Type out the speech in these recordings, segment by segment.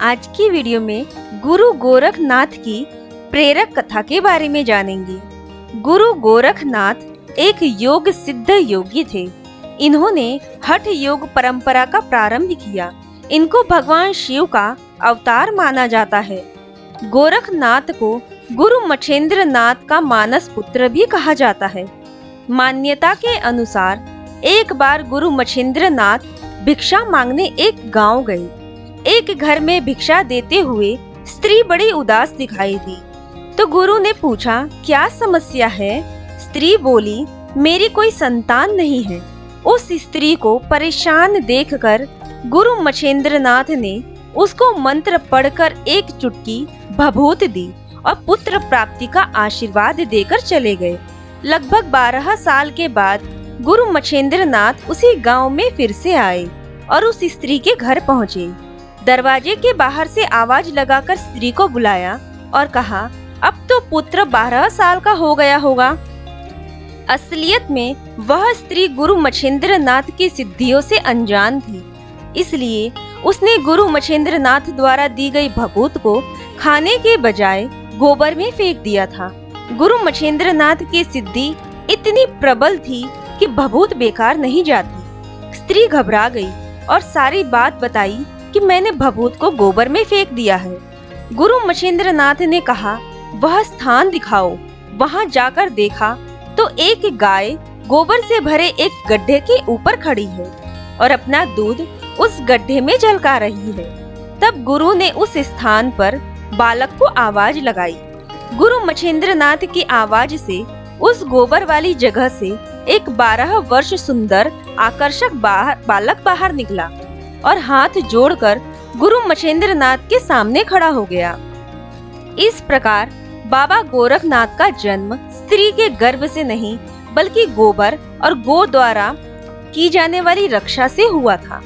आज की वीडियो में गुरु गोरखनाथ की प्रेरक कथा के बारे में जानेंगे। गुरु गोरखनाथ एक योग सिद्ध योगी थे। इन्होंने हठ योग परंपरा का प्रारंभ किया। इनको भगवान शिव का अवतार माना जाता है। गोरखनाथ को गुरु मछेंद्र नाथ का मानस पुत्र भी कहा जाता है। मान्यता के अनुसार एक बार गुरु मछेंद्र नाथ भिक्षा मांगने एक गांव गए। एक घर में भिक्षा देते हुए स्त्री बड़ी उदास दिखाई दी, तो गुरु ने पूछा, क्या समस्या है? स्त्री बोली, मेरी कोई संतान नहीं है। उस स्त्री को परेशान देखकर गुरु मछेंद्र नाथ ने उसको मंत्र पढ़कर एक चुटकी भभूत दी और पुत्र प्राप्ति का आशीर्वाद देकर चले गए। लगभग 12 साल के बाद गुरु मछेंद्र नाथ उसी गांव में फिर से आए और उस स्त्री के घर पहुंचे। दरवाजे के बाहर से आवाज लगाकर स्त्री को बुलाया और कहा, अब तो पुत्र 12 साल का हो गया होगा। असलियत में वह स्त्री गुरु मछेंद्र नाथ की सिद्धियों से अनजान थी, इसलिए उसने गुरु मछेंद्र नाथ द्वारा दी गई भभूत को खाने के बजाय गोबर में फेंक दिया था। गुरु मछेंद्र नाथ की सिद्धि इतनी प्रबल थी कि भभूत बेकार नहीं जाती। स्त्री घबरा गई और सारी बात बताई कि मैंने भभूत को गोबर में फेंक दिया है। गुरु मछेंद्र नाथ ने कहा, वह स्थान दिखाओ। वहां जाकर देखा तो एक गाय गोबर से भरे एक गड्ढे के ऊपर खड़ी है और अपना दूध उस गड्ढे में झलका रही है। तब गुरु ने उस स्थान पर बालक को आवाज लगाई। गुरु मछेंद्र नाथ की आवाज से उस गोबर वाली जगह से एक 12 वर्ष सुंदर आकर्षक बालक बाहर निकला और हाथ जोड़कर गुरु मछेंद्र नाथ के सामने खड़ा हो गया। इस प्रकार बाबा गोरखनाथ का जन्म स्त्री के गर्भ से नहीं बल्कि गोबर और गो द्वारा की जाने वाली रक्षा से हुआ था,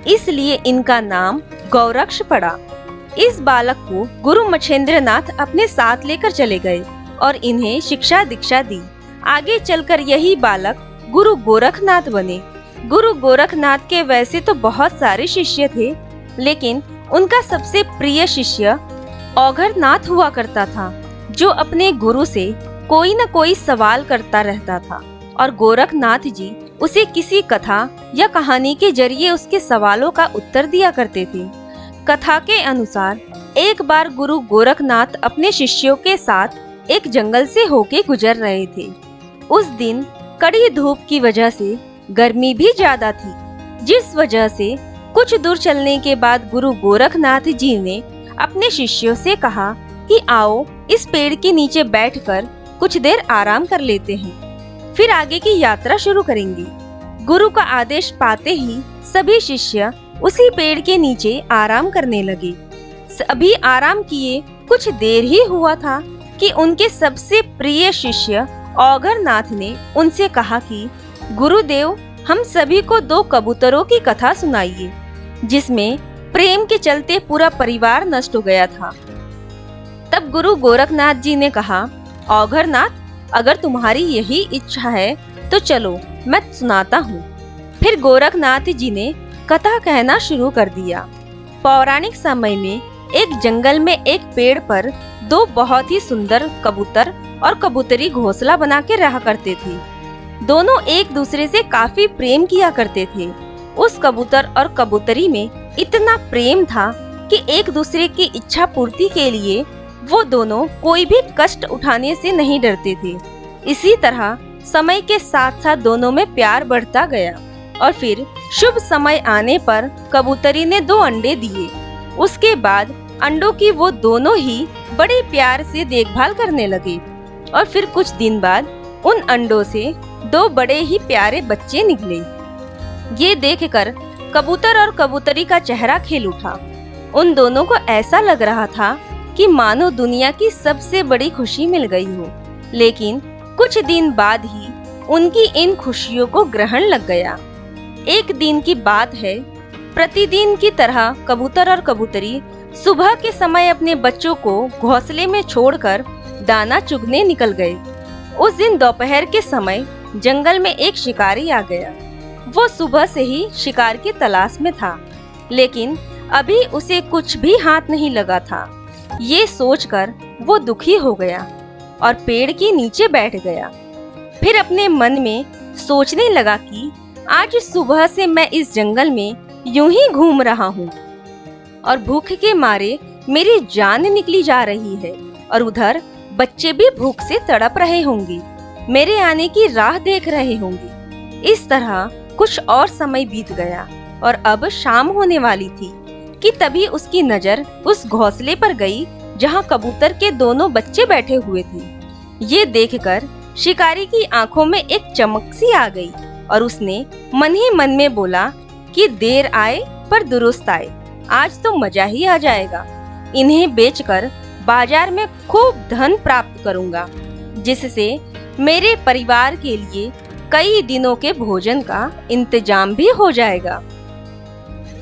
इसलिए इनका नाम गौरक्ष पड़ा। इस बालक को गुरु मछेंद्र नाथ अपने साथ लेकर चले गए और इन्हें शिक्षा दीक्षा दी। आगे चलकर यही बालक गुरु गोरखनाथ बने। गुरु गोरखनाथ के वैसे तो बहुत सारे शिष्य थे, लेकिन उनका सबसे प्रिय शिष्य औघरनाथ हुआ करता था, जो अपने गुरु से कोई न कोई सवाल करता रहता था और गोरखनाथ जी उसे किसी कथा या कहानी के जरिए उसके सवालों का उत्तर दिया करते थे। कथा के अनुसार एक बार गुरु गोरखनाथ अपने शिष्यों के साथ एक जंगल से होके गुजर रहे थे। उस दिन कड़ी धूप की वजह से गर्मी भी ज्यादा थी, जिस वजह से कुछ दूर चलने के बाद गुरु गोरखनाथ जी ने अपने शिष्यों से कहा कि आओ इस पेड़ के नीचे बैठकर कुछ देर आराम कर लेते हैं, फिर आगे की यात्रा शुरू करेंगे। गुरु का आदेश पाते ही सभी शिष्य उसी पेड़ के नीचे आराम करने लगे। सभी आराम किए कुछ देर ही हुआ था कि उनके सबसे प्रिय शिष्य औघरनाथ ने उनसे कहा कि गुरुदेव, हम सभी को 2 कबूतरों की कथा सुनाइए, जिसमें प्रेम के चलते पूरा परिवार नष्ट हो गया था। तब गुरु गोरखनाथ जी ने कहा, औघरनाथ, अगर तुम्हारी यही इच्छा है तो चलो मैं सुनाता हूँ। फिर गोरखनाथ जी ने कथा कहना शुरू कर दिया। पौराणिक समय में एक जंगल में एक पेड़ पर 2 बहुत ही सुंदर कबूतर और कबूतरी घोंसला बना के रहा करते थे। दोनों एक दूसरे से काफी प्रेम किया करते थे। उस कबूतर और कबूतरी में इतना प्रेम था कि एक दूसरे की इच्छा पूर्ति के लिए वो दोनों कोई भी कष्ट उठाने से नहीं डरते थे। इसी तरह समय के साथ साथ दोनों में प्यार बढ़ता गया और फिर शुभ समय आने पर कबूतरी ने 2 अंडे दिए। उसके बाद अंडों की वो दोनों ही बड़े प्यार से देखभाल करने लगे और फिर कुछ दिन बाद उन अंडों से 2 बड़े ही प्यारे बच्चे निकले। ये देखकर कबूतर और कबूतरी का चेहरा खिल उठा। उन दोनों को ऐसा लग रहा था कि मानो दुनिया की सबसे बड़ी खुशी मिल गई हो। लेकिन कुछ दिन बाद ही उनकी इन खुशियों को ग्रहण लग गया। एक दिन की बात है, प्रतिदिन की तरह कबूतर और कबूतरी सुबह के समय अपने बच्चों को घोंसले में छोड़कर दाना चुगने निकल गए। उस दिन दोपहर के समय जंगल में एक शिकारी आ गया। वो सुबह से ही शिकार की तलाश में था, लेकिन अभी उसे कुछ भी हाथ नहीं लगा था। ये सोचकर वो दुखी हो गया और पेड़ के नीचे बैठ गया। फिर अपने मन में सोचने लगा कि आज सुबह से मैं इस जंगल में यूं ही घूम रहा हूँ और भूख के मारे मेरी जान निकली जा रही है और उधर बच्चे भी भूख से तड़प रहे होंगे, मेरे आने की राह देख रहे होंगे। इस तरह कुछ और समय बीत गया और अब शाम होने वाली थी कि तभी उसकी नजर उस घोंसले पर गई जहां कबूतर के दोनों बच्चे बैठे हुए थे। ये देखकर शिकारी की आंखों में एक चमक सी आ गई और उसने मन ही मन में बोला कि देर आए पर दुरुस्त आए, आज तो मजा ही आ जाएगा। इन्हें बेचकर बाजार में खूब धन प्राप्त करूंगा, जिससे मेरे परिवार के लिए कई दिनों के भोजन का इंतजाम भी हो जाएगा।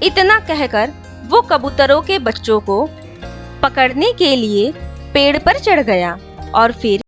इतना कहकर वो कबूतरों के बच्चों को पकड़ने के लिए पेड़ पर चढ़ गया और फिर